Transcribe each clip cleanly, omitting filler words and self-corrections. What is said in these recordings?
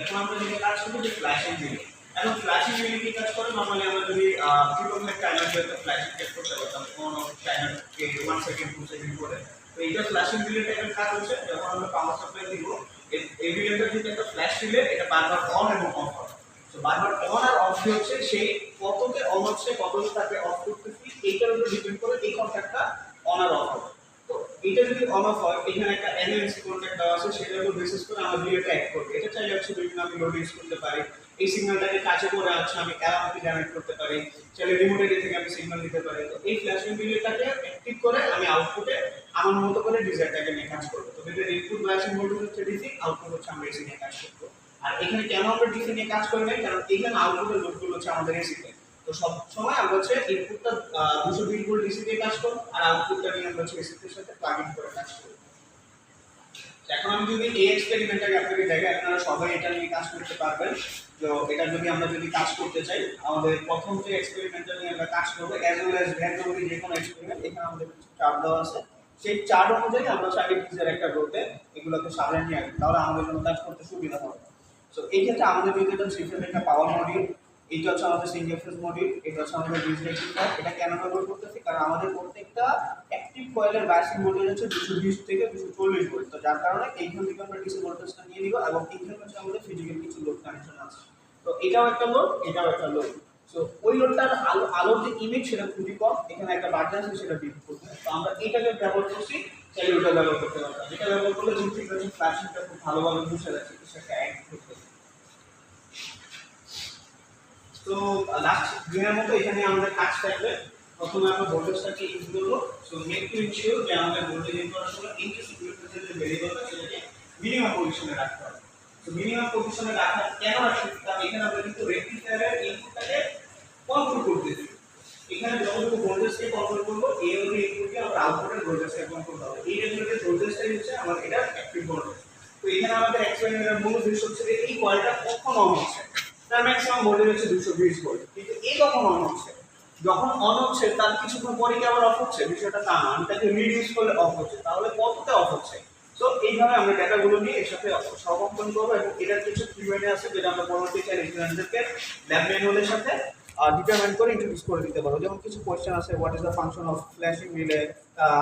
এখন আমরা যেটা কাজ করব যে ফ্ল্যাশিং রিলে। এখন ফ্ল্যাশিং রিলে কি কাজ করে, নরমালি আমরা যদি ট্রিপল ফ্ল্যাগ টাইমার দিয়ে ফ্ল্যাশিং চেক করতে পারতাম কোন টাইমারকে 1 সেকেন্ড 2 সেকেন্ড করে। তো এটা ফ্ল্যাশিং রিলে টাইপের কাজ হচ্ছে, যখন আমরা পাওয়ার সাপ্লাই দিব এই রিলেটা যদি একটা ফ্ল্যাশ রিলে, এটা বারবার অন এবং অফ হয়। তো বারবার অন আর অফ হচ্ছে সেই কততে অন হচ্ছে কততে তাকে অফ করতেছি এইটার উপর ডিপেন্ড করে এই কন্ট্যাক্টটা অন আর অফ হবে। তো এটা যদি অন অফ হয়, এখানে একটা এনএনসি কন্ট্যাক্ট দেওয়া আছে, সেটার উপর বেসিস করে আমরা রিলেটা অ্যাক্ট করব। এটা চাইলে হচ্ছে বিভিন্ন আমি লোড ইউজ করতে পারি, এই সিগন্যালটাকে কাছে করে আছে আমি অ্যালার্মকে জেনারেট করতে পারি, চাইলে রিমোট এরিয়া থেকে আমি সিগন্যাল দিতে পারি। তো এই ফ্ল্যাশিং রিলেটাকে অ্যাক্টিভ করে আমি আউটপুটে আমার মতো করে ডিজাইনটাকে নিয়ে কাজ করব। তো এটার ইনপুট বায়াসিং ভোল্টেজ হচ্ছে ডিসি, আউটপুট হচ্ছে আমরা এসি নিয়ে কাজ করব। আর এখানে কেন আমরা ডিসি নিয়ে কাজ করি না, কারণ এখানে আউটপুটের লোডগুলো হচ্ছে আমাদের এসিতে। তো সব সময় আমরা হচ্ছে ইনপুটটা 220 ভোল্ট ডিসি দিয়ে কাজ করব, আর আউটপুটটা নিয়ে আমরা হচ্ছে এসির সাথে প্লাগ ইন করে কাজ করব। এখন আমি যদি এই এক্সপেরিমেন্টটাকে আপনাদের দেখাই, আপনারা সবাই এটা নিয়ে কাজ করতে পারবেন। তো এটা যদি আমরা কাজ করতে চাই, আমাদের প্রথম যে এক্সপেরিমেন্টটা নিয়ে আমরা কাজ করব অ্যাজ ওয়েল অ্যাজ র্যান্ডমলি যে কোনো এক্সপেরিমেন্ট, এখানে আমাদের চার্ট দেওয়া আছে, সেই চার্ট অনুযায়ী আমরা চাইলে টিজার একটা রোতে এগুলোকে সাজায় নিয়ে আসবো, তাহলে আমাদের জন্য কাজ করতে সুবিধা হবে। সো এই ক্ষেত্রে আমাদের যদি এটা সিস্টেমের একটা পাওয়ার মডিউল, এইটা হচ্ছে আমাদের সিঙ্গেল ফেজ মডিউল, এটা হচ্ছে আমাদের ব্রিজ রেক্টিফায়ার। এটা কেন ব্যবহার করতেছি, কারণ আমাদের প্রত্যেকটা অ্যাক্টিভ কয়েলের বায়াসিং ভোল্টেজ হচ্ছে 220 থেকে 240 ভোল্ট। তো যার কারণে এইখান থেকে আমরা ডিসি ভোল্টেজটা নিয়ে নিব, এবং এইখানে হচ্ছে আমাদের ফিজিক্যাল কিছু লোড কানেকশন আছে। তো এটাও একটা লোড, এটাও একটা লোড। সো ওই লোডটার আলোর যে ইমেজ সেটা খুবই কম, এখানে একটা বার্জার আছে সেটা বিট করতে। তো আমরা এটাকে ব্যবহার করছি, চাইলে ওটা ব্যবহার করতে পারতাম। এটা ব্যবহার করলে যে ফ্রিকোয়েন্সি ফ্ল্যাশিংটা খুব ভালোভাবে বুঝে যাচ্ছে, সেটা অ্যাড করতে। তো লাস্ট দিনের মতো এখানে আমাদের কাজ থাকবে। প্রথমে আমরা ভোল্টেজটাকে ইউজ করবো। সো মেক টু ইনশিওর যে আমাদের ভোল্টেজ ইন করার সময় ইনপুট সিকিউরিটির যে ভেরিয়েবলটা সেটাকে মিনিমাম পজিশনে রাখতে হবে। তো মিনিমাম পজিশনে রাখা কেন রাখছি, কারণ এখানে আমরা কিন্তু রেক্টিফায়ারের ইনপুটটাকে কন্ট্রোল করতেছি। এখানে যতটুকু ভোল্টেজকে কন্ট্রোল করবো, এই হলো ইনপুটকে আমরা আউটপুটের ভোল্টেজকে কন্ট্রোল করব। এই রেগুলেটর ভোল্টেজটাই হচ্ছে আমার এটা অ্যাক্টিভ ভোল্টেজ। তো এখানে আমাদের এক্সপেরিমেন্টের মূল উদ্দেশ্য হচ্ছে যে এই কয়েলটা কখন অন হচ্ছে, তার ম্যাক্সিমাম ভোল্টেজ হচ্ছে 220 ভোল্ট, কিন্তু এই কখন অন হচ্ছে, যখন অন হচ্ছে তার কিছুক্ষণ পরে কি আবার অফ হচ্ছে, বিষয়টা তা না, আমি তাকে রিডিউস করলে অফ হচ্ছে, তাহলে কততে অফ হচ্ছে। সো এইভাবে আমরা ডেটাগুলো নিয়ে এর সাথে সহকম্পন করবো, এবং এটার কিছু কিউএনএ আছে যেটা আমরা পরবর্তী চাইলে স্টুডেন্টদেরকে ল্যাব ম্যানুয়ালের সাথে ডিটারমাইন করে ইন্ট্রোডিউস করে দিতে পারবো। যেমন কিছু কোয়েশ্চেন আছে, what is the function of flashing relay,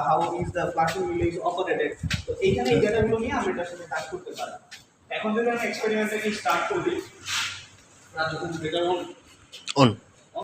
how is the flashing relay is operated. তো এইখানে এই ডেটাগুলো নিয়ে আমরা এটার সাথে কাজ করতে পারি। এখন যদি আমি এক্সপেরিমেন্টটাকে স্টার্ট করি, যখন ডেটা অন